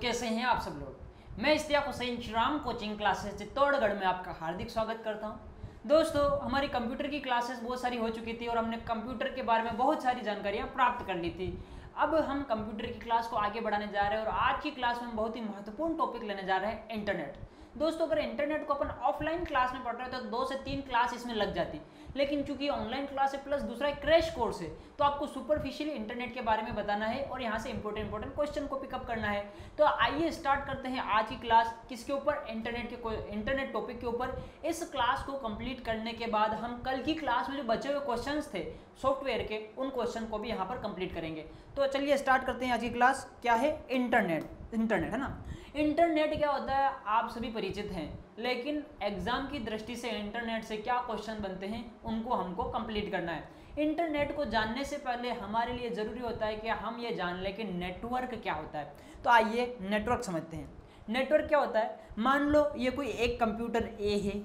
कैसे हैं आप सब लोग। मैं इश्तियाक हुसैन श्रीराम कोचिंग क्लासेस चित्तौड़गढ़ में आपका हार्दिक स्वागत करता हूं। दोस्तों, हमारी कंप्यूटर की क्लासेस बहुत सारी हो चुकी थी और हमने कंप्यूटर के बारे में बहुत सारी जानकारियां प्राप्त कर ली थी। अब हम कंप्यूटर की क्लास को आगे बढ़ाने जा रहे हैं और आज की क्लास में हम बहुत ही महत्वपूर्ण टॉपिक लेने जा रहे हैं, इंटरनेट। दोस्तों, अगर इंटरनेट को अपन ऑफलाइन क्लास में पढ़ रहे हैं तो 2 से 3 क्लास इसमें लग जाती, लेकिन चूंकि ऑनलाइन क्लास है प्लस दूसरा एक क्रैश कोर्स है तो आपको सुपरफिशियली इंटरनेट के बारे में बताना है और यहाँ से इंपॉर्टेंट क्वेश्चन को पिकअप करना है। तो आइए स्टार्ट करते हैं आज की क्लास। किसके ऊपर? इंटरनेट टॉपिक के ऊपर। इस क्लास को कंप्लीट करने के बाद हम कल की क्लास में जो बचे हुए क्वेश्चंस थे सॉफ्टवेयर के, उन क्वेश्चन को भी यहाँ पर कंप्लीट करेंगे। तो चलिए स्टार्ट करते हैं आज की क्लास। क्या है? इंटरनेट है ना। इंटरनेट क्या होता है आप सभी परिचित हैं, लेकिन एग्जाम की दृष्टि से इंटरनेट से क्या क्वेश्चन बनते हैं उनको हमको कंप्लीट करना है। इंटरनेट को जानने से पहले हमारे लिए ज़रूरी होता है कि हम ये जान लें कि नेटवर्क क्या होता है। तो आइए नेटवर्क समझते हैं। नेटवर्क क्या होता है? मान लो ये कोई एक कंप्यूटर ए है,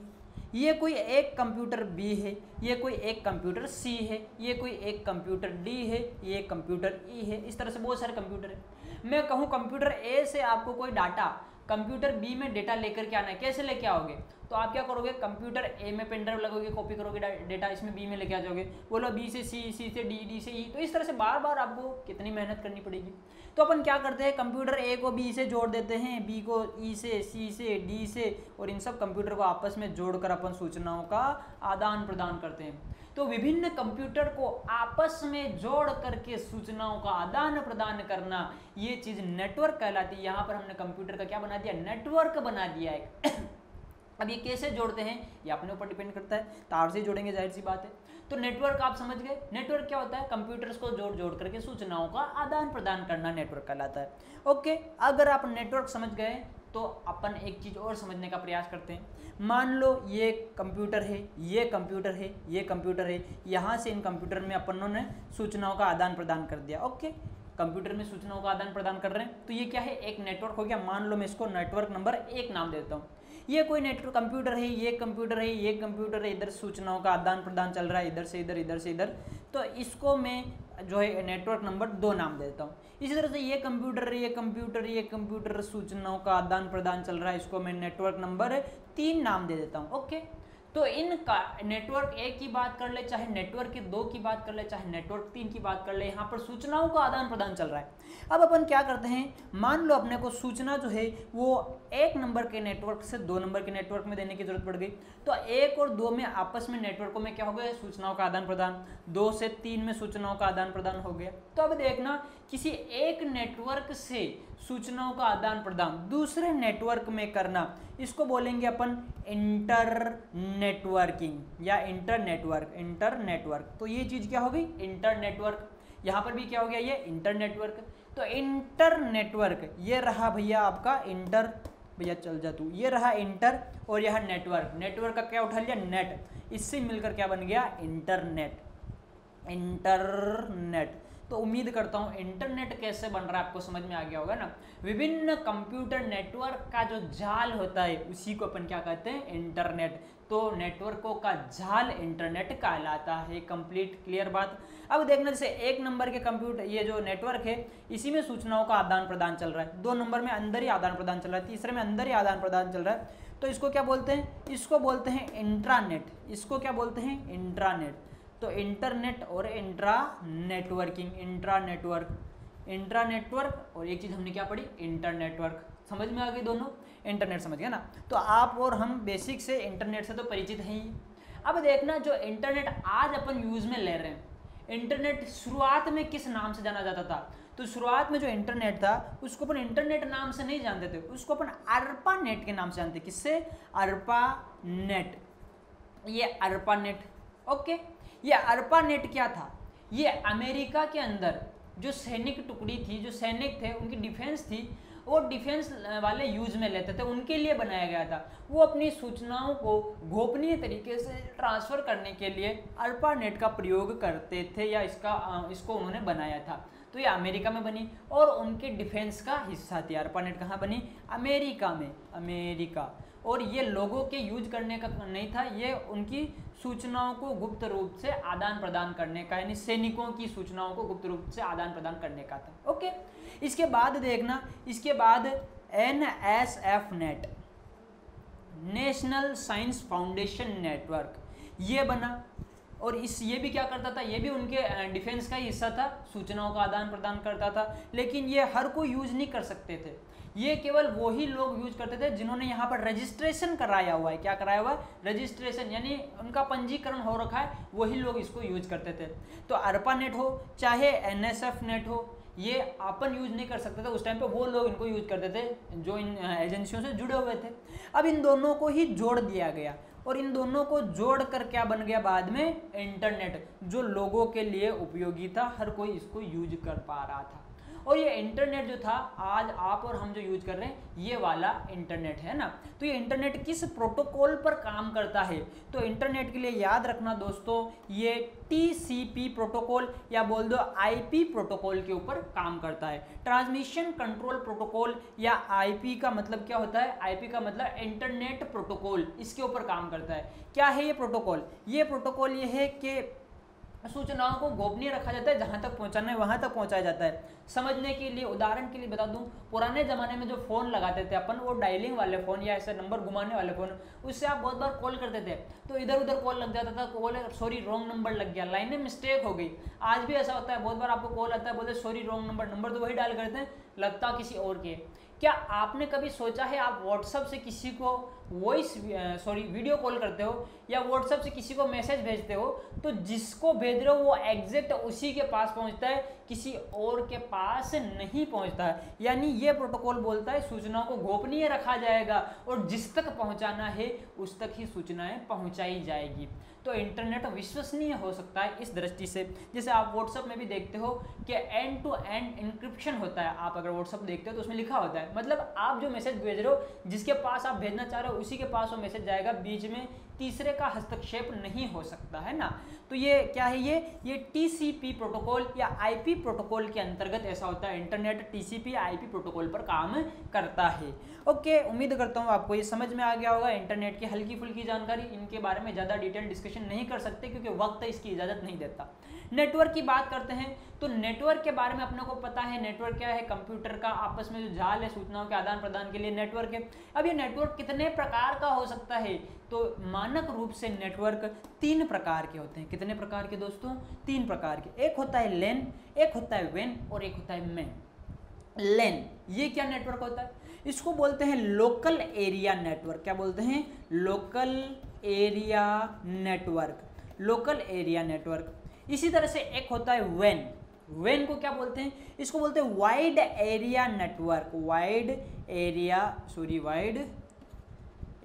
ये कोई एक कंप्यूटर बी है, ये कोई एक कंप्यूटर सी है, ये कोई एक कंप्यूटर डी है, ये कंप्यूटर ई है। इस तरह से बहुत सारे कंप्यूटर है। मैं कहूँ कंप्यूटर ए से आपको कोई डाटा कंप्यूटर बी में डेटा लेकर के आना है, कैसे लेके आओगे? तो आप क्या करोगे? कंप्यूटर ए में पेन ड्राइव लगोगे, कॉपी करोगे डेटा, इसमें बी में लेके आ जाओगे। बोलो बी से सी, सी से डी, डी से ई। तो इस तरह से बार बार आपको कितनी मेहनत करनी पड़ेगी। तो अपन क्या करते हैं, कंप्यूटर ए को बी से जोड़ देते हैं, बी को ई से, सी से, डी से, और इन सब कंप्यूटर को आपस में जोड़कर अपन सूचनाओं का आदान प्रदान करते हैं। तो विभिन्न कंप्यूटर को आपस में जोड़ करके सूचनाओं का आदान प्रदान करना, ये चीज़ नेटवर्क कहलाती है। यहाँ पर हमने कंप्यूटर का क्या बना दिया? नेटवर्क बना दिया है। अब ये कैसे जोड़ते हैं ये अपने ऊपर डिपेंड करता है। तार से जोड़ेंगे, जाहिर सी बात है। तो नेटवर्क आप समझ गए। नेटवर्क क्या होता है? कंप्यूटर्स को जोड़ करके सूचनाओं का आदान प्रदान करना नेटवर्क कहलाता है। ओके, अगर आप नेटवर्क समझ गए तो अपन एक चीज़ और समझने का प्रयास करते हैं। मान लो ये कंप्यूटर है, ये कंप्यूटर है, ये कंप्यूटर है। यहाँ से इन कंप्यूटर में अपनों ने सूचनाओं का आदान प्रदान कर दिया। ओके, कंप्यूटर में सूचनाओं का आदान प्रदान कर रहे हैं तो ये क्या है? एक नेटवर्क हो गया। मान लो मैं इसको नेटवर्क नंबर 1 नाम देता हूँ। ये कोई नेटवर्क कंप्यूटर है, ये कंप्यूटर है, ये कंप्यूटर है, इधर सूचनाओं का आदान प्रदान चल रहा है, इधर से इधर, इधर से इधर। तो इसको मैं जो है नेटवर्क नंबर 2 नाम देता हूँ। इसी तरह से ये कंप्यूटर, ये कंप्यूटर, ये कंप्यूटर, सूचनाओं का आदान प्रदान चल रहा है, इसको मैं नेटवर्क नंबर 3 नाम दे देता हूँ। ओके, तो इनका नेटवर्क 1 की बात कर ले, चाहे नेटवर्क 2 की बात कर ले, चाहे नेटवर्क 3 की बात कर ले, यहाँ पर सूचनाओं का आदान प्रदान चल रहा है। अब अपन क्या करते हैं, मान लो अपने को सूचना जो है वो 1 नंबर के नेटवर्क से 2 नंबर के नेटवर्क में देने की जरूरत पड़ गई। तो 1 और 2 में आपस में नेटवर्कों में क्या हो गया? सूचनाओं का आदान प्रदान। 2 से 3 में सूचनाओं का आदान प्रदान हो गया। तो अब देखना, किसी एक नेटवर्क से सूचनाओं का आदान प्रदान दूसरे नेटवर्क में करना, इसको बोलेंगे अपन इंटर नेटवर्किंग या इंटर नेटवर्क। तो ये चीज़ क्या हो गई? Inter network. यहाँ पर भी क्या हो गया? ये इंटर नेटवर्क। तो इंटर नेटवर्क ये रहा भैया आपका इंटर, भैया चल जा तू, ये रहा इंटर, और यह नेटवर्क का क्या उठा लिया? नेट। इससे मिलकर क्या बन गया? इंटरनेट। तो उम्मीद करता हूँ इंटरनेट कैसे बन रहा है आपको समझ में आ गया होगा ना। विभिन्न कंप्यूटर नेटवर्क का जो जाल होता है उसी को अपन क्या कहते हैं? इंटरनेट। तो नेटवर्कों का जाल इंटरनेट कहलाता है। कंप्लीट क्लियर बात। अब देखना, जैसे 1 नंबर के कंप्यूटर, ये जो नेटवर्क है इसी में सूचनाओं का आदान प्रदान चल रहा है। 2 नंबर में अंदर ही आदान प्रदान चल रहा है, तीसरे में अंदर ही आदान प्रदान चल रहा है। तो इसको क्या बोलते हैं? इसको बोलते हैं इंट्रानेट। इसको क्या बोलते हैं? इंट्रानेट। तो इंटरनेट और इंट्रा नेटवर्किंग, इंट्रा नेटवर्क और एक चीज़ हमने क्या पढ़ी? Inter network. समझ में आ गई दोनों? इंटरनेट समझ गया ना। तो आप और हम बेसिक से इंटरनेट से तो परिचित हैं ही। अब देखना, जो इंटरनेट आज अपन यूज़ में ले रहे हैं, इंटरनेट शुरुआत में किस नाम से जाना जाता था? तो शुरुआत में जो इंटरनेट था उसको अपन इंटरनेट नाम से नहीं जानते थे, उसको अपन अर्पा नेट के नाम से जानते। किससे? अर्पा नेट। ये अर्पा नेट। ओके, ये अर्पा नेट क्या था? ये अमेरिका के अंदर जो सैनिक टुकड़ी थी, जो सैनिक थे, उनकी डिफेंस थी, वो डिफेंस वाले यूज में लेते थे, उनके लिए बनाया गया था। वो अपनी सूचनाओं को गोपनीय तरीके से ट्रांसफ़र करने के लिए अर्पा नेट का प्रयोग करते थे, या इसको उन्होंने बनाया था। तो ये अमेरिका में बनी और उनके डिफेंस का हिस्सा थी। अर्पा नेट कहाँ बनी? अमेरिका में। अमेरिका। और ये लोगों के यूज करने का नहीं था, ये उनकी सूचनाओं को गुप्त रूप से आदान प्रदान करने का, यानी सैनिकों की सूचनाओं को गुप्त रूप से आदान प्रदान करने का था। ओके, इसके बाद देखना, इसके बाद NSF net, national science foundation network, ये बना। और ये भी क्या करता था, ये भी उनके डिफेंस का ही हिस्सा था, सूचनाओं का आदान प्रदान करता था, लेकिन ये हर कोई यूज नहीं कर सकते थे, ये केवल वही लोग यूज करते थे जिन्होंने यहाँ पर रजिस्ट्रेशन कराया हुआ है। क्या कराया हुआ है? रजिस्ट्रेशन, यानी उनका पंजीकरण हो रखा है, वही लोग इसको यूज करते थे। तो ARPA नेट हो चाहे NSF नेट हो, ये अपन यूज नहीं कर सकते थे उस टाइम पे, वो लोग इनको यूज करते थे जो इन एजेंसियों से जुड़े हुए थे। अब इन दोनों को ही जोड़ दिया गया, और इन दोनों को जोड़कर क्या बन गया बाद में? इंटरनेट, जो लोगों के लिए उपयोगी था, हर कोई इसको यूज कर पा रहा था। और ये इंटरनेट जो था, आज आप और हम जो यूज कर रहे हैं, ये वाला इंटरनेट है ना। तो ये इंटरनेट किस प्रोटोकॉल पर काम करता है? तो इंटरनेट के लिए याद रखना दोस्तों, ये TCP प्रोटोकॉल या बोल दो IP प्रोटोकॉल के ऊपर काम करता है। ट्रांसमिशन कंट्रोल प्रोटोकॉल या IP का मतलब क्या होता है? IP का मतलब इंटरनेट प्रोटोकॉल, इसके ऊपर काम करता है। क्या है ये प्रोटोकॉल? ये प्रोटोकॉल ये है कि सूचनाओं को गोपनीय रखा जाता है, जहां तक पहुंचाना है वहां तक पहुंचाया जाता है। समझने के लिए, उदाहरण के लिए बता दूं, पुराने जमाने में जो फोन लगाते थे अपन, वो डायलिंग वाले फोन या ऐसे नंबर घुमाने वाले फोन, उससे आप बहुत बार कॉल करते थे तो इधर उधर कॉल लग जाता था, कॉल सॉरी रॉन्ग नंबर लग गया, लाइन में मिस्टेक हो गई। आज भी ऐसा होता है, बहुत बार आपको कॉल आता है, बोलते सॉरी रॉन्ग नंबर, नंबर तो वही डायल करते हैं, लगता किसी और के। क्या आपने कभी सोचा है, आप व्हाट्सएप से किसी को वीडियो कॉल करते हो या व्हाट्सएप से किसी को मैसेज भेजते हो, तो जिसको भेज रहे हो वो एग्जैक्ट उसी के पास पहुंचता है, किसी और के पास नहीं पहुंचता है। यानी ये प्रोटोकॉल बोलता है सूचनाओं को गोपनीय रखा जाएगा और जिस तक पहुंचाना है उस तक ही सूचनाएं पहुंचाई जाएगी। तो इंटरनेट विश्वसनीय हो सकता है इस दृष्टि से। जैसे आप व्हाट्सएप में भी देखते हो कि एंड टू एंड इंक्रिप्शन होता है। आप अगर व्हाट्सएप देखते हो तो उसमें लिखा होता है, मतलब आप जो मैसेज भेज रहे हो, जिसके पास आप भेजना चाह रहे हो उसी के पास वो मैसेज जाएगा, बीच में तीसरे का हस्तक्षेप नहीं हो सकता है ना। तो ये क्या है? ये TCP प्रोटोकॉल या IP प्रोटोकॉल के अंतर्गत ऐसा होता है। इंटरनेट TCP IP प्रोटोकॉल पर काम करता है। ओके, उम्मीद करता हूँ आपको ये समझ में आ गया होगा। इंटरनेट की हल्की फुल्की जानकारी, इनके बारे में ज़्यादा डिटेल डिस्कशन नहीं कर सकते क्योंकि वक्त इसकी इजाज़त नहीं देता। नेटवर्क की बात करते हैं तो नेटवर्क के बारे में अपने को पता है। नेटवर्क क्या है? कंप्यूटर का आपस में जो जाल है सूचनाओं के आदान प्रदान के लिए नेटवर्क है। अब ये नेटवर्क कितने प्रकार का हो सकता है? तो मानक रूप से नेटवर्क 3 प्रकार के होते हैं। कितने प्रकार के दोस्तों? 3 प्रकार के। एक होता है LAN, एक होता है WAN और एक होता है MAN। LAN ये क्या नेटवर्क होता है? इसको बोलते हैं लोकल एरिया नेटवर्क। क्या बोलते हैं? Local area network, local area network. इसी तरह से एक होता है WAN। WAN को क्या बोलते हैं? इसको बोलते हैं wide area network, wide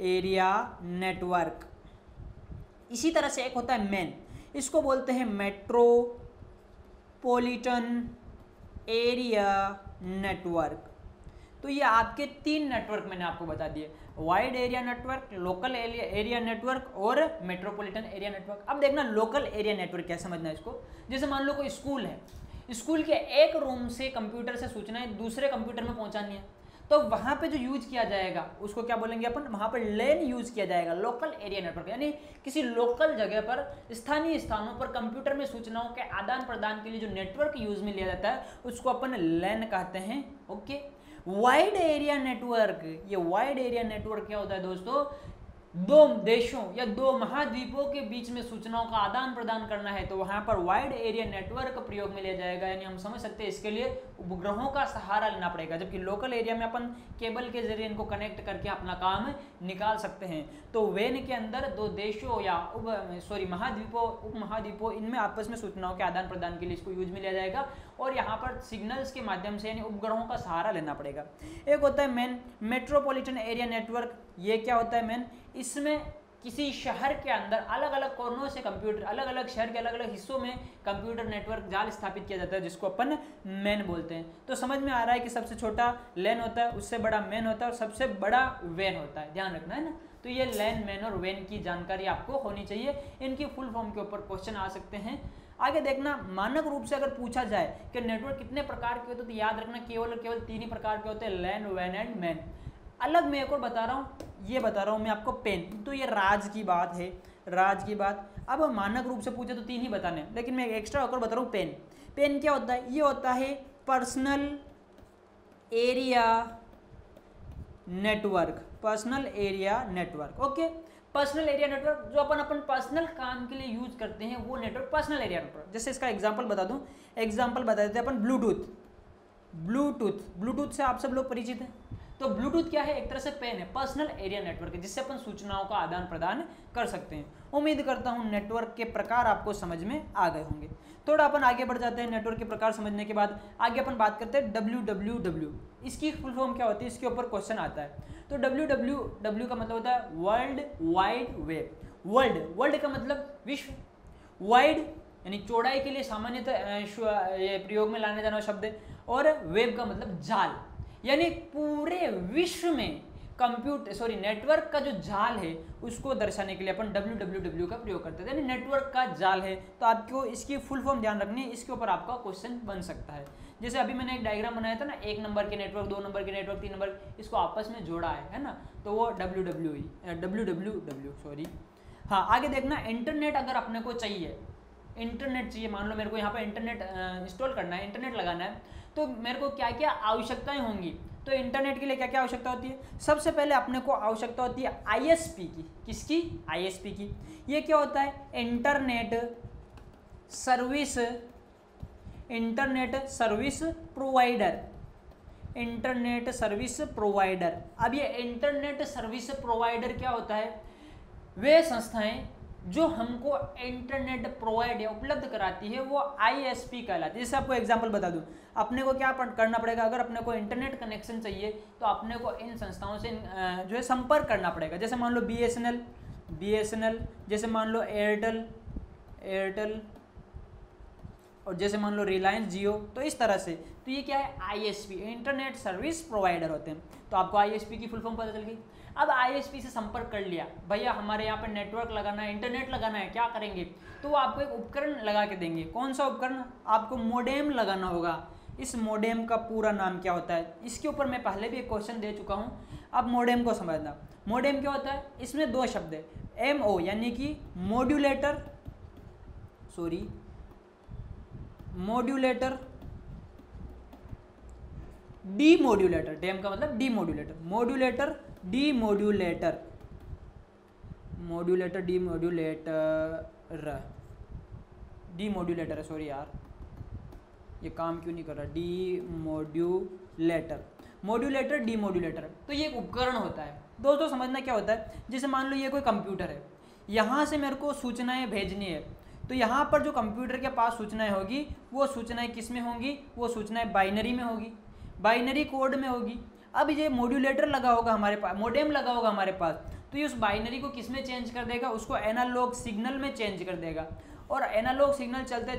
area network. इसी तरह से एक होता है MAN, इसको बोलते हैं मेट्रोपॉलिटन एरिया नेटवर्क। तो ये आपके 3 नेटवर्क मैंने आपको बता दिए, wide area network, local area network और मेट्रोपॉलिटन एरिया नेटवर्क। अब देखना लोकल एरिया नेटवर्क क्या समझना है इसको। जैसे मान लो कोई स्कूल है, स्कूल के एक रूम से कंप्यूटर से सूचनाएं दूसरे कंप्यूटर में पहुंचानी है, तो वहां पे जो यूज किया जाएगा उसको क्या बोलेंगे अपन? वहां पर LAN यूज किया जाएगा, लोकल एरिया नेटवर्क। यानी किसी लोकल जगह पर, स्थानीय स्थानों पर कंप्यूटर में सूचनाओं के आदान प्रदान के लिए जो नेटवर्क यूज में लिया जाता है उसको अपन LAN कहते हैं। ओके, वाइड एरिया नेटवर्क, ये वाइड एरिया नेटवर्क क्या होता है दोस्तों? 2 देशों या 2 महाद्वीपों के बीच में सूचनाओं का आदान प्रदान करना है तो वहां पर वाइड एरिया नेटवर्क प्रयोग में लिया जाएगा। यानी हम समझ सकते हैं इसके लिए उपग्रहों का सहारा लेना पड़ेगा, जबकि लोकल एरिया में अपन केबल के जरिए इनको कनेक्ट करके अपना काम निकाल सकते हैं। तो WAN के अंदर 2 देशों या महाद्वीपों, उप महाद्वीपों, इनमें आपस में सूचनाओं के आदान प्रदान के लिए इसको यूज में लिया जाएगा और यहाँ पर सिग्नल्स के माध्यम से यानी उपग्रहों का सहारा लेना पड़ेगा। एक होता है MAN, मेट्रोपॉलिटन एरिया नेटवर्क। ये क्या होता है MAN? इसमें किसी शहर के अंदर अलग अलग कोनों से कंप्यूटर, अलग अलग शहर के अलग अलग हिस्सों में कंप्यूटर नेटवर्क जाल स्थापित किया जाता है, जिसको अपन MAN बोलते हैं। तो समझ में आ रहा है कि सबसे छोटा LAN होता है, उससे बड़ा MAN होता है और सबसे बड़ा WAN होता है, ध्यान रखना है ना। तो ये LAN, MAN और WAN की जानकारी आपको होनी चाहिए। इनकी फुल फॉर्म के ऊपर क्वेश्चन आ सकते हैं। आगे देखना, मानक रूप से अगर पूछा जाए कि नेटवर्क कितने प्रकार के होते हैं तो याद रखना केवल 3 ही प्रकार के होते हैं, LAN, WAN एंड MAN। अलग मैं एक और बता रहा हूँ, ये बता रहा हूँ मैं आपको पेन। तो ये राज की बात है, राज की बात। अब मानक रूप से पूछे तो 3 ही बताने, लेकिन मैं एक्स्ट्रा होकर बता रहा हूँ पेन। पेन क्या होता है? ये होता है personal area network, personal area network. Okay, personal area network जो अपन पर्सनल काम के लिए यूज करते हैं वो नेटवर्क पर्सनल एरिया नेटवर्क। जैसे इसका एग्जांपल बता दूं, एग्जांपल बता देते हैं अपन ब्लूटूथ। ब्लूटूथ से आप सब लोग परिचित हैं। तो ब्लूटूथ क्या है? एक तरह से पेन है, पर्सनल एरिया नेटवर्क है, जिससे अपन सूचनाओं का आदान प्रदान कर सकते हैं। उम्मीद करता हूं नेटवर्क के प्रकार आपको समझ में आ गए होंगे। थोड़ा अपन आगे बढ़ जाते हैं। नेटवर्क के प्रकार समझने के बाद आगे अपन बात करते हैं WWW। इसकी फुल फॉर्म क्या होती है? इसके ऊपर क्वेश्चन आता है। तो WWW का मतलब होता है वर्ल्ड वाइड वेब। वर्ल्ड का मतलब विश्व, वाइड यानी चौड़ाई के लिए सामान्यतः प्रयोग में लाने जाना शब्द है, और वेब का मतलब जाल, यानी पूरे विश्व में नेटवर्क का जो जाल है उसको दर्शाने के लिए अपन WWW का प्रयोग करते हैं, यानी नेटवर्क का जाल है। तो आपको इसकी फुल फॉर्म ध्यान रखनी है, इसके ऊपर आपका क्वेश्चन बन सकता है। जैसे अभी मैंने एक डायग्राम बनाया था ना, 1 नंबर के नेटवर्क, 2 नंबर के नेटवर्क, 3 नंबर, इसको आपस में जोड़ा है ना, तो वो WWW। हाँ, आगे देखना, इंटरनेट अगर अपने को चाहिए, इंटरनेट चाहिए, मान लो मेरे को यहाँ पर इंटरनेट इंस्टॉल करना है, इंटरनेट लगाना है, तो मेरे को क्या क्या आवश्यकताएं होंगी? तो इंटरनेट के लिए क्या क्या आवश्यकता होती है? सबसे पहले अपने को आवश्यकता होती है ISP की। किसकी? ISP की। ये क्या होता है? Internet service provider. Internet service provider. अब ये इंटरनेट सर्विस प्रोवाइडर क्या होता है? वे संस्थाएं जो हमको इंटरनेट प्रोवाइड या उपलब्ध कराती है वो ISP कहलाती है। जैसे आपको एग्जांपल बता दूं, अपने को क्या करना पड़ेगा? अगर अपने को इंटरनेट कनेक्शन चाहिए तो अपने को इन संस्थाओं से जो है संपर्क करना पड़ेगा। जैसे मान लो BSNL, जैसे मान लो एयरटेल, और जैसे मान लो रिलायंस जियो। तो इस तरह से, तो ये क्या है? ISP, इंटरनेट सर्विस प्रोवाइडर होते हैं। तो आपको ISP की फुल फॉर्म पता चल गई। अब ISP से संपर्क कर लिया, भैया हमारे यहाँ पर नेटवर्क लगाना है, इंटरनेट लगाना है, क्या करेंगे? तो वो आपको एक उपकरण लगा के देंगे। कौन सा उपकरण? आपको मोडेम लगाना होगा। इस मोडेम का पूरा नाम क्या होता है? इसके ऊपर मैं पहले भी एक क्वेश्चन दे चुका हूँ। अब मोडेम को समझना। मोडेम क्या होता है? इसमें 2 शब्द है, MO यानी कि मॉड्यूलेटर, डीमॉड्यूलेटर। डेम का मतलब डीमॉड्यूलेटर, डीमॉड्यूलेटर है। सॉरी यार, ये काम क्यों नहीं कर रहा? डीमॉड्यूलेटर। तो ये एक उपकरण होता है। दोस्तों समझना क्या होता है? जैसे मान लो ये कोई कंप्यूटर है, यहाँ से मेरे को सूचनाएं भेजनी है, तो यहाँ पर जो कंप्यूटर के पास सूचनाएं होगी वो सूचनाएं किस में होंगी? वो सूचनाएं बाइनरी में होगी, बाइनरी कोड में होगी। अब ये मॉड्यूलेटर लगा होगा हमारे पास, मोडेम लगा होगा हमारे पास, तो ये उस बाइनरी को किस में चेंज कर देगा? उसको एनालॉग सिग्नल में चेंज कर देगा। और एनालॉग सिग्नल चलते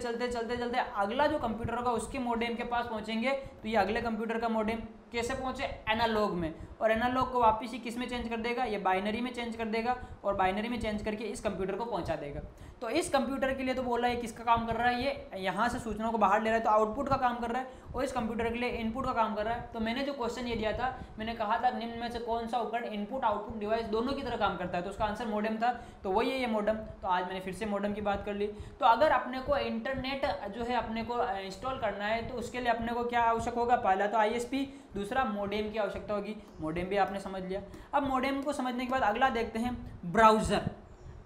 अगला जो कंप्यूटर होगा उसके मोडेम के पास पहुंचेंगे, तो ये अगले कंप्यूटर का मोडेम कैसे पहुंचे? एनालॉग में, और एनालॉग को वापस ही किस में चेंज कर देगा? ये बाइनरी में चेंज कर देगा, और बाइनरी में चेंज करके इस कंप्यूटर को पहुंचा देगा। तो इस कंप्यूटर के लिए तो बोला है किसका काम कर रहा है? ये यहाँ से सूचनाओं को बाहर ले रहा है, तो आउटपुट का काम कर रहा है, और इस कंप्यूटर के लिए इनपुट का काम कर रहा है। तो मैंने जो क्वेश्चन ये दिया था, मैंने कहा था निम्न में से कौन सा उपकरण इनपुट आउटपुट डिवाइस दोनों की तरह काम करता है? तो उसका आंसर मोडेम था। तो वही है ये मोडेम। तो आज मैंने फिर से मोडेम की बात कर ली। तो अगर अपने को इंटरनेट जो है अपने को इंस्टॉल करना है, तो उसके लिए अपने को क्या आवश्यक होगा? पहला तो ISP, दूसरा मोडेम की आवश्यकता होगी। मोडेम भी आपने समझ लिया। अब मोडेम को समझने के बाद अगला देखते हैं, ब्राउज़र।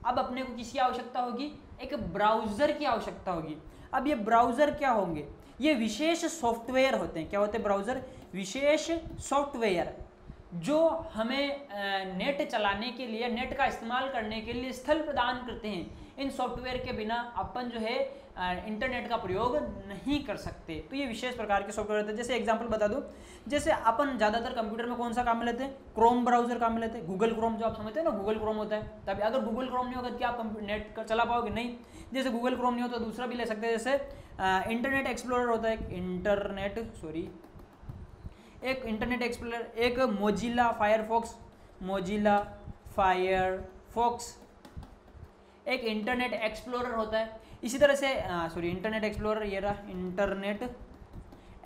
अब अपने को किसकी आवश्यकता होगी? एक ब्राउज़र की आवश्यकता होगी। अब ये ब्राउज़र क्या होंगे? ये विशेष सॉफ्टवेयर होते हैं। क्या होते हैं ब्राउज़र? विशेष सॉफ्टवेयर जो हमें नेट चलाने के लिए, नेट का इस्तेमाल करने के लिए स्थल प्रदान करते हैं। इन सॉफ्टवेयर के बिना अपन जो है इंटरनेट का प्रयोग नहीं कर सकते। तो ये विशेष प्रकार के सॉफ्टवेयर होते हैं। जैसे एग्जांपल बता दूं, जैसे अपन ज़्यादातर कंप्यूटर में कौन सा काम में लेते हैं? क्रोम ब्राउज़र काम में लेते हैं। गूगल क्रोम जो आप समझते हैं ना, गूगल क्रोम होता है। तभी अगर गूगल क्रोम नहीं होगा तो क्या आप नेट चला पाओगे? नहीं। जैसे गूगल क्रोम नहीं हो तो दूसरा भी ले सकते हैं। जैसे इंटरनेट एक्सप्लोरर होता है, एक इंटरनेट एक्सप्लोरर, एक मोजिला फायरफॉक्स एक इंटरनेट एक्सप्लोरर होता है। इसी तरह से इंटरनेट एक्सप्लोरर, ये रहा इंटरनेट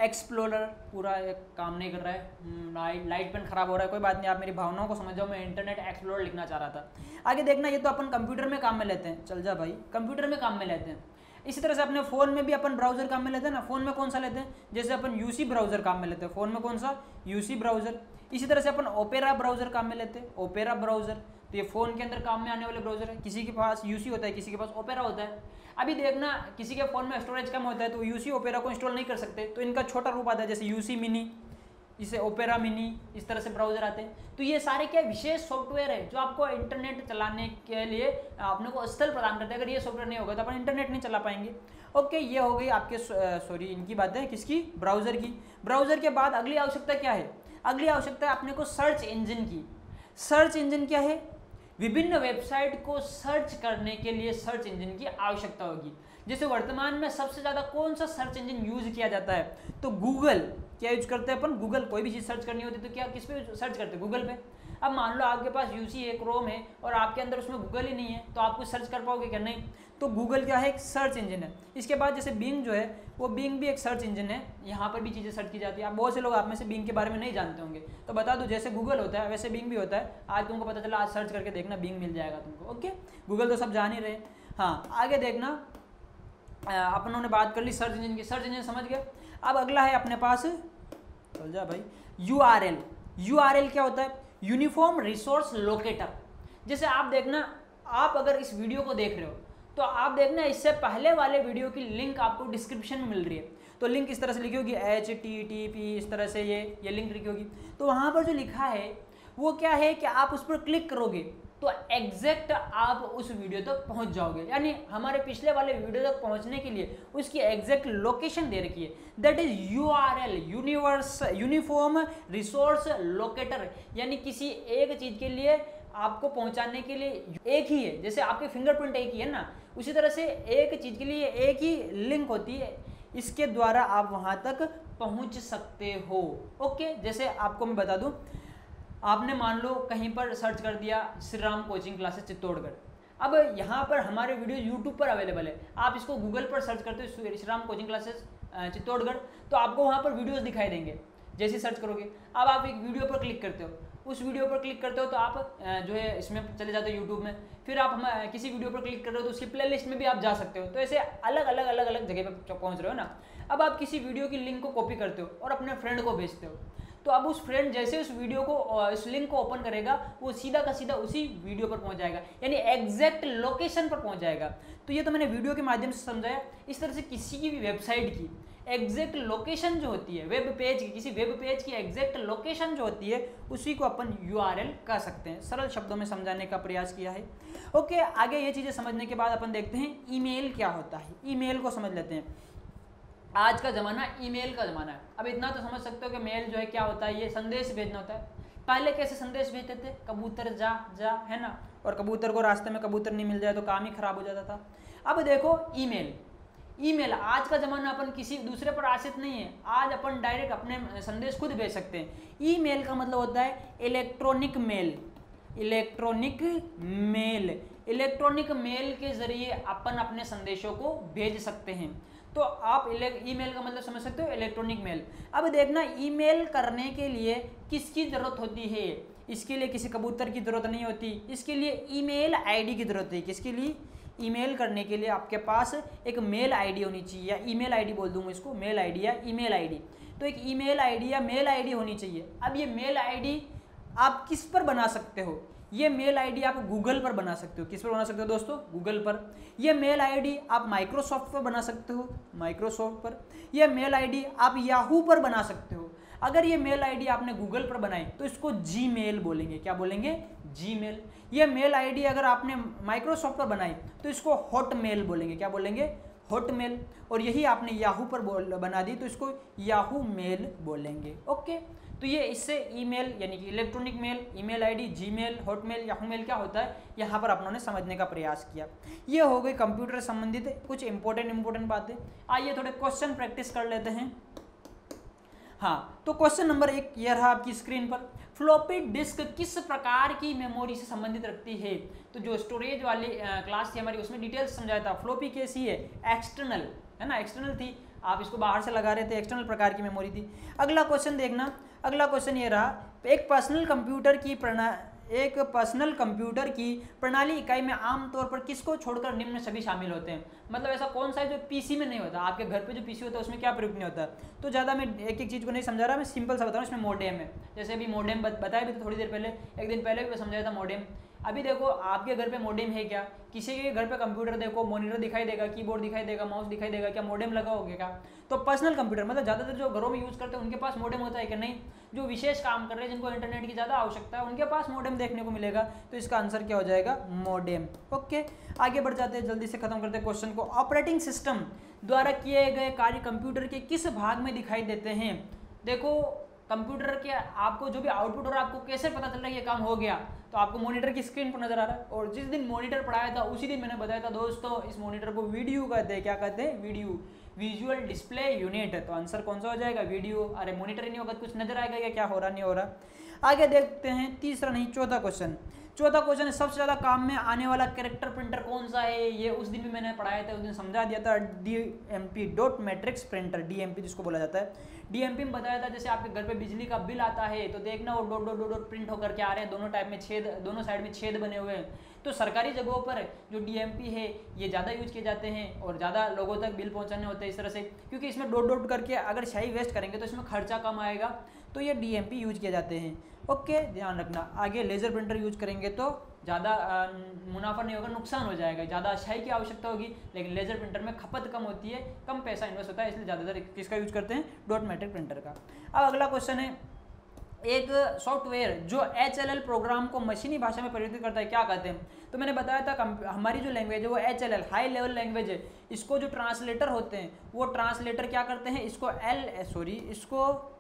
एक्सप्लोरर पूरा एक काम नहीं कर रहा है, लाइट पेन खराब हो रहा है, कोई बात नहीं, आप मेरी भावनाओं को समझ जाओ, मैं इंटरनेट एक्सप्लोरर लिखना चाह रहा था। आगे देखना, ये तो अपन कंप्यूटर में काम में लेते हैं, चल जा भाई, कंप्यूटर में काम में लेते हैं। इसी तरह से अपने फ़ोन में भी अपन ब्राउज़र काम में लेते हैं ना। फ़ोन में कौन सा लेते हैं, जैसे अपन यूसी ब्राउज़र काम में लेते हैं, फ़ोन में कौन सा, यूसी ब्राउज़र। इसी तरह से अपन ओपेरा ब्राउज़र काम में लेते हैं, ओपेरा ब्राउज़र, तो ये फ़ोन के अंदर काम में आने वाले ब्राउज़र है। किसी के पास यूसी होता है, किसी के पास ओपेरा होता है। अभी देखना, किसी के फ़ोन में स्टोरेज कम होता है तो यूसी ओपेरा को इंस्टॉल नहीं कर सकते, तो इनका छोटा रूप आता है, जैसे यूसी मिनी, इसे ओपेरा मिनी, इस तरह से ब्राउज़र आते हैं। तो ये सारे क्या विशेष सॉफ्टवेयर है जो आपको इंटरनेट चलाने के लिए अपने को स्थल प्रदान करते हैं। अगर ये सॉफ्टवेयर नहीं होगा तो अपन इंटरनेट नहीं चला पाएंगे। ओके, ये हो गई आपके सॉरी इनकी बातें, किसकी, ब्राउज़र की। ब्राउज़र के बाद अगली आवश्यकता क्या है, अगली आवश्यकता है अपने को सर्च इंजन की। सर्च इंजन क्या है, विभिन्न वेबसाइट को सर्च करने के लिए सर्च इंजन की आवश्यकता होगी। जैसे वर्तमान में सबसे ज़्यादा कौन सा सर्च इंजन यूज किया जाता है, तो गूगल। क्या यूज करते हैं अपन, गूगल। कोई भी चीज़ सर्च करनी होती है तो क्या किस पे सर्च करते हैं, गूगल पे। अब मान लो आपके पास यूसी है, क्रोम है, और आपके अंदर उसमें गूगल ही नहीं है, तो आप कुछ सर्च कर पाओगे क्या, नहीं। तो गूगल क्या है, एक सर्च इंजन है। इसके बाद जैसे बिंग जो है, वो बिंग भी एक सर्च इंजन है, यहाँ पर भी चीज़ें सर्च की जाती है। आप बहुत से लोग आप में से बिंग के बारे में नहीं जानते होंगे, तो बता दूं, जैसे गूगल होता है वैसे बिंग भी होता है। आज तुमको पता चला, आज सर्च करके देखना, बिंग मिल जाएगा तुमको। ओके, गूगल तो सब जान ही रहे। हाँ, आगे देखना, अपनों ने बात कर ली सर्च इंजन की, सर्च इंजन समझ गए। अब अगला है अपने पास, चल जा भाई, यूआरएल। यूआरएल क्या होता है, यूनिफॉर्म रिसोर्स लोकेटर। जैसे आप देखना, आप अगर इस वीडियो को देख रहे हो तो आप देखना, इससे पहले वाले वीडियो की लिंक आपको डिस्क्रिप्शन में मिल रही है। तो लिंक इस तरह से लिखी होगी, HTTP, इस तरह से ये लिंक लिखी होगी। तो वहाँ पर जो लिखा है वो क्या है कि आप उस पर क्लिक करोगे तो एग्जैक्ट आप उस वीडियो तक पहुंच जाओगे। यानी हमारे पिछले वाले वीडियो तक पहुंचने के लिए उसकी एग्जैक्ट लोकेशन दे रखी है, that is URL, uniform resource locator. यानी किसी एक चीज़ के लिए आपको पहुंचाने के लिए एक ही है, जैसे आपके फिंगरप्रिंट एक ही है ना, उसी तरह से एक चीज़ के लिए एक ही लिंक होती है, इसके द्वारा आप वहां तक पहुंच सकते हो। ओके, जैसे आपको मैं बता दूं, आपने मान लो कहीं पर सर्च कर दिया श्री राम कोचिंग क्लासेस चित्तौड़गढ़। अब यहाँ पर हमारे वीडियो यूट्यूब पर अवेलेबल है, आप इसको गूगल पर सर्च करते हो श्री राम कोचिंग क्लासेस चित्तौड़गढ़, तो आपको वहाँ पर वीडियोस दिखाई देंगे। जैसे सर्च करोगे, अब आप एक वीडियो पर क्लिक करते हो, उस वीडियो पर क्लिक करते हो तो आप जो है इसमें चले जाते हो यूट्यूब में, फिर आप हम किसी वीडियो पर क्लिक कर रहे हो तो उसकी प्लेलिस्ट में भी आप जा सकते हो। तो ऐसे अलग अलग जगह पर पहुँच रहे हो ना। अब आप किसी वीडियो की लिंक को कॉपी करते हो और अपने फ्रेंड को भेजते हो, तो अब उस फ्रेंड जैसे उस वीडियो को, इस लिंक को ओपन करेगा, वो सीधा का सीधा उसी वीडियो पर पहुंच जाएगा, यानी एग्जैक्ट लोकेशन पर पहुंच जाएगा। तो ये तो मैंने वीडियो के माध्यम से समझाया। इस तरह से किसी की भी वेबसाइट की एग्जैक्ट लोकेशन जो होती है, वेब पेज की, किसी वेब पेज की एग्जैक्ट लोकेशन जो होती है, उसी को अपन यूआरएल कह सकते हैं। सरल शब्दों में समझाने का प्रयास किया है। ओके, आगे ये चीज़ें समझने के बाद अपन देखते हैं ईमेल क्या होता है। ईमेल को समझ लेते हैं। आज का ज़माना ईमेल का ज़माना है। अब इतना तो समझ सकते हो कि मेल जो है क्या होता है, ये संदेश भेजना होता है। पहले कैसे संदेश भेजते थे, कबूतर जा जा, है ना, और कबूतर को रास्ते में कबूतर नहीं मिल जाए तो काम ही खराब हो जाता था। अब देखो ईमेल, ईमेल आज का ज़माना, अपन किसी दूसरे पर आश्रित नहीं है। आज अपन डायरेक्ट अपने संदेश खुद भेज सकते हैं। ईमेल का मतलब होता है electronic mail. Electronic mail, electronic mail के जरिए अपन अपने संदेशों को भेज सकते हैं। तो आप ईमेल का मतलब समझ सकते हो, इलेक्ट्रॉनिक मेल। अब देखना, ईमेल करने के लिए किसकी ज़रूरत होती है, इसके लिए किसी कबूतर की ज़रूरत नहीं होती, इसके लिए ईमेल आईडी की ज़रूरत है। किसके लिए, ईमेल करने के लिए आपके पास एक मेल आईडी होनी चाहिए, या ईमेल आईडी बोल दूंगा इसको, मेल आईडी या ईमेल आईडी। तो एक ईमेल आईडी या मेल आईडी होनी चाहिए। अब ये मेल आईडी आप किस पर बना सकते हो, ये मेल आईडी आप गूगल पर बना सकते हो। किस पर बना सकते हो दोस्तों, गूगल पर। ये मेल आईडी आप माइक्रोसॉफ्ट पर बना सकते हो, माइक्रोसॉफ्ट पर। ये मेल आईडी आप याहू पर बना सकते हो। अगर ये मेल आईडी आपने गूगल पर बनाई तो इसको जीमेल बोलेंगे। क्या बोलेंगे, जीमेल। ये मेल आईडी अगर आपने माइक्रोसॉफ्ट पर बनाई तो इसको हॉटमेल बोलेंगे। क्या बोलेंगे, हॉटमेल। और यही आपने याहू पर बना दी तो इसको याहू मेल बोलेंगे। ओके, तो ये इससे ईमेल यानी कि electronic mail, email ID, Gmail, Hotmail, Yahoo mail क्या होता है, यहाँ पर अपनों ने समझने का प्रयास किया। ये हो गई कंप्यूटर संबंधित कुछ इंपॉर्टेंट बातें। आइए थोड़े क्वेश्चन प्रैक्टिस कर लेते हैं। हाँ, तो क्वेश्चन नंबर 1 ये रहा आपकी स्क्रीन पर। फ्लॉपी डिस्क किस प्रकार की मेमोरी से संबंधित रखती है। तो जो स्टोरेज वाली क्लास थी हमारी, उसमें डिटेल्स समझाया था। फ्लॉपी कैसी है, एक्सटर्नल है ना, एक्सटर्नल थी। आप इसको बाहर से लगा रहे थे, एक्सटर्नल प्रकार की मेमोरी थी। अगला क्वेश्चन देखना, अगला क्वेश्चन ये रहा, एक पर्सनल कंप्यूटर की प्रणाली इकाई में आमतौर पर किसको छोड़कर निम्न सभी शामिल होते हैं। मतलब ऐसा कौन सा है जो पीसी में नहीं होता, आपके घर पे जो पीसी होता है उसमें क्या प्रयुक्त नहीं होता। तो ज़्यादा मैं एक एक चीज़ को नहीं समझा रहा, मैं सिंपल सा बता रहा हूँ। इसमें मोडेम है, जैसे अभी मोडेम बताया भी था थोड़ी देर पहले, एक दिन पहले भी समझाया था मोडेम। अभी देखो आपके घर पे मोडेम है क्या, किसी के घर पे कंप्यूटर देखो, मॉनिटर दिखाई देगा, कीबोर्ड दिखाई देगा, माउस दिखाई देगा, क्या मोडेम लगा होगा क्या। तो पर्सनल कंप्यूटर मतलब ज़्यादातर जो घरों में यूज़ करते हैं उनके पास मोडेम होता है कि नहीं, जो विशेष काम कर रहे हैं जिनको इंटरनेट की ज़्यादा आवश्यकता है उनके पास मोडेम देखने को मिलेगा। तो इसका आंसर क्या हो जाएगा, मोडेम। ओके, आगे बढ़ जाते हैं, जल्दी से खत्म करते हैं क्वेश्चन को। ऑपरेटिंग सिस्टम द्वारा किए गए कार्य कंप्यूटर के किस भाग में दिखाई देते हैं। देखो कंप्यूटर के आपको जो भी आउटपुट हो रहा है आपको कैसे पता चल रहा है ये काम हो गया, तो आपको मॉनिटर की स्क्रीन पर नजर आ रहा है। और जिस दिन मॉनिटर पढ़ाया था उसी दिन मैंने बताया था दोस्तों, इस मॉनिटर को वीडियो कहते हैं। क्या कहते हैं, वीडियो, विजुअल डिस्प्ले यूनिट। तो आंसर कौन सा हो जाएगा, वीडियो। अरे मॉनिटर ही नहीं होगा कुछ नजर आएगा क्या हो रहा नहीं हो रहा। आगे देखते हैं, तीसरा नहीं चौथा क्वेश्चन। चौथा क्वेश्चन है, सबसे ज़्यादा काम में आने वाला कैरेक्टर प्रिंटर कौन सा है। ये उस दिन भी मैंने पढ़ाया था, उस दिन समझा दिया था। DMP dot matrix printer, DMP जिसको बोला जाता है। DMP में बताया था जैसे आपके घर पे बिजली का बिल आता है तो देखना वो डॉट डॉट डॉट प्रिंट होकर के आ रहे हैं, दोनों टाइप में छेद, दोनों साइड में छेद बने हुए हैं। तो सरकारी जगहों पर जो DMP है ये ज़्यादा यूज किए जाते हैं और ज़्यादा लोगों तक बिल पहुँचाने होते हैं इस तरह से, क्योंकि इसमें डॉट डॉट करके अगर स्याही वेस्ट करेंगे तो इसमें खर्चा कम आएगा। तो ये DMP यूज किए जाते हैं। ओके, ध्यान रखना। आगे लेज़र प्रिंटर यूज करेंगे तो ज़्यादा मुनाफा नहीं होगा, नुकसान हो जाएगा। ज़्यादा स्याही की आवश्यकता होगी, लेकिन लेज़र प्रिंटर में खपत कम होती है, कम पैसा इन्वेस्ट होता है, इसलिए ज़्यादातर किसका यूज करते हैं, डॉट मैट्रिक प्रिंटर का। अब अगला क्वेश्चन है, एक सॉफ्टवेयर जो HLL प्रोग्राम को मशीनी भाषा में परिवर्तित करता है क्या कहते हैं। तो मैंने बताया था हमारी जो लैंग्वेज है वो HLL हाई लेवल लैंग्वेज है। इसको जो ट्रांसलेटर होते हैं वो ट्रांसलेटर क्या करते हैं, इसको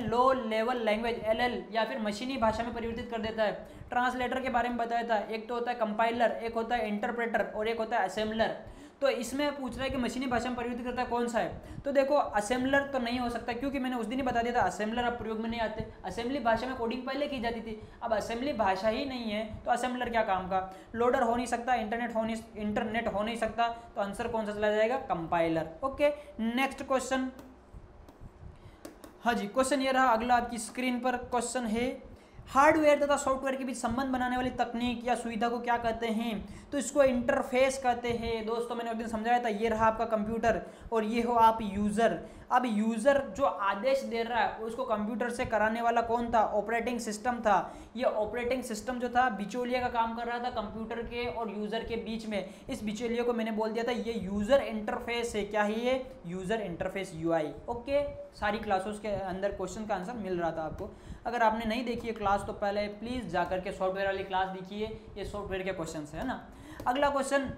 लो लेवल लैंग्वेज LL या फिर मशीनी भाषा में परिवर्तित कर देता है। ट्रांसलेटर के बारे में बताया था, एक तो होता है कंपाइलर, एक होता है इंटरप्रेटर और एक होता है असेंबलर। तो इसमें पूछ रहा है कि मशीनी भाषा में परिवर्तित करता है कौन सा है। तो देखो असेंबलर तो नहीं हो सकता, क्योंकि मैंने उस दिन ही बता दिया था असेंबलर अब प्रयोग में नहीं आते। असेंबली भाषा में कोडिंग पहले की जाती थी, अब असेंबली भाषा ही नहीं है तो असेंबलर क्या काम का। लोडर हो नहीं सकता, इंटरनेट हो नहीं सकता, तो आंसर कौन सा चला जाएगा, कंपाइलर। Okay, next question. हाँ जी, क्वेश्चन ये रहा अगला आपकी स्क्रीन पर। क्वेश्चन है, हार्डवेयर तथा सॉफ्टवेयर के बीच संबंध बनाने वाली तकनीक या सुविधा को क्या कहते हैं। तो इसको इंटरफेस कहते हैं। दोस्तों मैंने उस दिन समझाया था, ये रहा आपका कंप्यूटर और ये हो आप यूज़र। अब यूज़र जो आदेश दे रहा है उसको कंप्यूटर से कराने वाला कौन था, ऑपरेटिंग सिस्टम था। ये ऑपरेटिंग सिस्टम जो था बिचौलिया का काम कर रहा था कंप्यूटर के और यूज़र के बीच में। इस बिचौलिया को मैंने बोल दिया था ये यूज़र इंटरफेस है। क्या है ये, यूज़र इंटरफेस, UI। ओके, सारी क्लासों के अंदर क्वेश्चन का आंसर मिल रहा था आपको। अगर आपने नहीं देखी है क्लास तो पहले प्लीज़ जाकर के सॉफ्टवेयर वाली क्लास देखिए, ये सॉफ्टवेयर के क्वेश्चन है ना। अगला क्वेश्चन,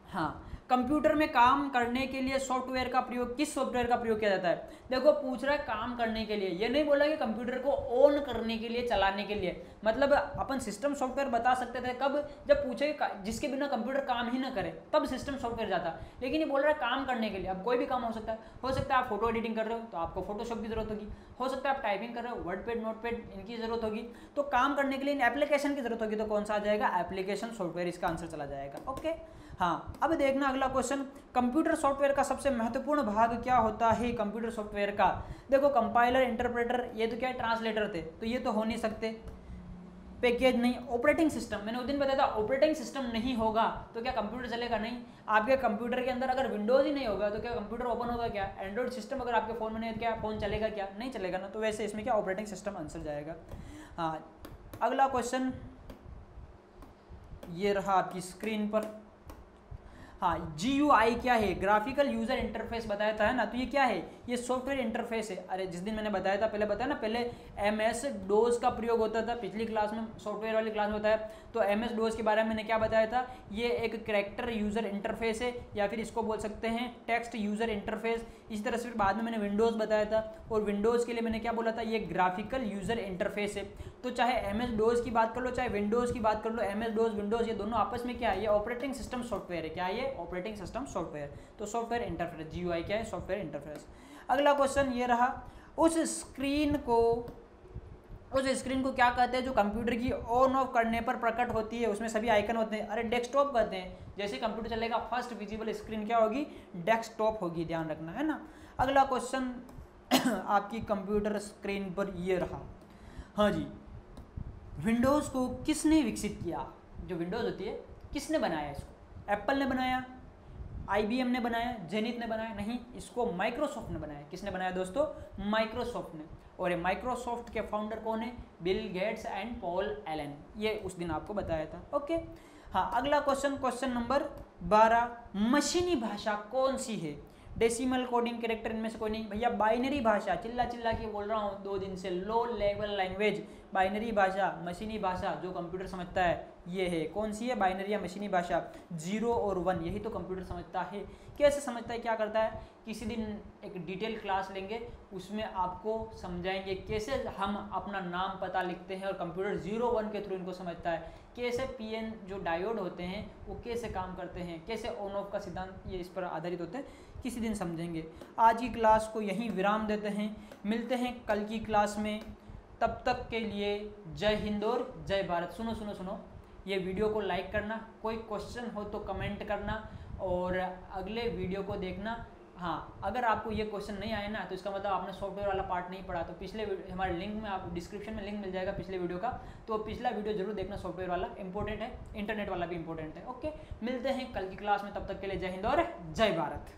हाँ, कंप्यूटर में काम करने के लिए सॉफ्टवेयर का प्रयोग, किस सॉफ्टवेयर का प्रयोग किया जाता है। देखो पूछ रहा है काम करने के लिए, ये नहीं बोला कि कंप्यूटर को ऑन करने के लिए, चलाने के लिए। मतलब अपन सिस्टम सॉफ्टवेयर बता सकते थे कब, जब पूछे जिसके बिना कंप्यूटर काम ही ना करे तब सिस्टम सॉफ्टवेयर जाता। लेकिन ये बोल रहा है काम करने के लिए। अब कोई भी काम हो सकता है आप फोटो एडिटिंग कर रहे हो तो आपको फोटोशॉप की जरूरत होगी, हो सकता है आप टाइपिंग कर रहे हो वर्डपैड, नोटपैड, इनकी जरूरत होगी। तो काम करने के लिए इन एप्लीकेशन की जरूरत होगी, तो कौन सा आ जाएगा, एप्लीकेशन सॉफ्टवेयर, इसका आंसर चला जाएगा। ओके, हाँ, अब देखना अगला क्वेश्चन, कंप्यूटर सॉफ्टवेयर का सबसे महत्वपूर्ण भाग क्या होता है कंप्यूटर सॉफ्टवेयर का। देखो कंपाइलर, इंटरप्रेटर, ये तो क्या है, ट्रांसलेटर थे, तो ये तो हो नहीं सकते। पैकेज नहीं, ऑपरेटिंग सिस्टम, मैंने उस दिन बताया था ऑपरेटिंग सिस्टम नहीं होगा तो क्या कंप्यूटर चलेगा, नहीं। आपके कंप्यूटर के अंदर अगर विंडोज ही नहीं होगा तो क्या कंप्यूटर ओपन होगा, क्या एंड्रॉइड सिस्टम अगर आपके फ़ोन में नहीं है तो क्या फ़ोन चलेगा, क्या नहीं चलेगा ना। तो वैसे इसमें क्या ऑपरेटिंग सिस्टम आंसर जाएगा। हाँ, अगला क्वेश्चन ये रहा आपकी स्क्रीन पर। हाँ, GUI क्या है, ग्राफिकल यूजर इंटरफेस बताया था है ना। तो ये क्या है, ये सॉफ्टवेयर इंटरफेस है। अरे जिस दिन मैंने बताया था, पहले बताया ना, पहले MS DOS का प्रयोग होता था, पिछली क्लास में सॉफ्टवेयर वाली क्लास में बताया। तो MS DOS के बारे में मैंने क्या बताया था, ये एक कैरेक्टर यूजर इंटरफेस है या फिर इसको बोल सकते हैं टेक्स्ट यूजर इंटरफेस। इस तरह से फिर बाद में मैंने विंडोज़ बताया था, और विंडोज़ के लिए मैंने क्या बोला था, ये ग्राफिकल यूजर इंटरफेस है। तो चाहे MS DOS की बात कर लो, चाहे विंडोज़ की बात कर लो, MS DOS, विंडोज़, ये दोनों आपस में क्या है, ये ऑपरेटिंग सिस्टम सॉफ्टवेयर है। क्या है, ये ऑपरेटिंग सिस्टम सॉफ्टवेयर। तो सॉफ्टवेयर इंटरफेस, GUI क्या है, सॉफ्टवेयर इंटरफेस। अगला क्वेश्चन ये रहा, उस स्क्रीन को उस स्क्रीन को क्या कहते हैं, जो कंप्यूटर की ऑन ऑफ करने पर प्रकट होती है, उसमें सभी आइकन होते हैं, अरे डेस्कटॉप कहते हैं। जैसे कंप्यूटर चलेगा फर्स्ट विजिबल स्क्रीन क्या होगी, डेस्कटॉप होगी, ध्यान रखना है ना। अगला क्वेश्चन आपकी कंप्यूटर स्क्रीन पर ये रहा। हाँ जी, विंडोज़ को किसने विकसित किया? जो विंडोज़ होती है किसने बनाया इसको? एप्पल ने बनाया, IBM ने बनाया, जेनिथ ने बनाया? नहीं, इसको माइक्रोसॉफ्ट ने बनाया। किसने बनाया दोस्तों? माइक्रोसॉफ्ट ने। और ये माइक्रोसॉफ्ट के फाउंडर कौन है? Bill Gates and Paul Allen. ये उस दिन आपको बताया था। ओके, हाँ, अगला क्वेश्चन, क्वेश्चन नंबर 12, मशीनी भाषा कौन सी है? डेसिमल कोडिंग कैरेक्टर इनमें से कोई नहीं भैया। बाइनरी भाषा, चिल्ला चिल्ला के बोल रहा हूँ 2 दिन से, लो लेवल लैंग्वेज, बाइनरी भाषा, मशीनी भाषा जो कंप्यूटर समझता है ये है। कौन सी है? बाइनरी या मशीनी भाषा। 0 और 1 यही तो कंप्यूटर समझता है। कैसे समझता है, क्या करता है? किसी दिन एक डिटेल क्लास लेंगे, उसमें आपको समझाएंगे कैसे हम अपना नाम पता लिखते हैं और कंप्यूटर 0 1 के थ्रू इनको समझता है। कैसे PN जो डायोड होते हैं वो कैसे काम करते हैं, कैसे ऑन ऑफ का सिद्धांत, ये इस पर आधारित होते हैं। किसी दिन समझेंगे। आज की क्लास को यहीं विराम देते हैं, मिलते हैं कल की क्लास में। तब तक के लिए जय हिंद और जय भारत। सुनो सुनो सुनो, ये वीडियो को लाइक करना, कोई क्वेश्चन हो तो कमेंट करना और अगले वीडियो को देखना। हाँ, अगर आपको ये क्वेश्चन नहीं आए ना तो इसका मतलब आपने सॉफ्टवेयर वाला पार्ट नहीं पढ़ा। तो पिछले हमारे लिंक में, आप डिस्क्रिप्शन में लिंक मिल जाएगा पिछले वीडियो का, तो पिछला वीडियो जरूर देखना। सॉफ्टवेयर वाला इंपॉर्टेंट है, इंटरनेट वाला भी इंपॉर्टेंट है। ओके, मिलते हैं कल की क्लास में, तब तक के लिए जय हिंद और जय भारत।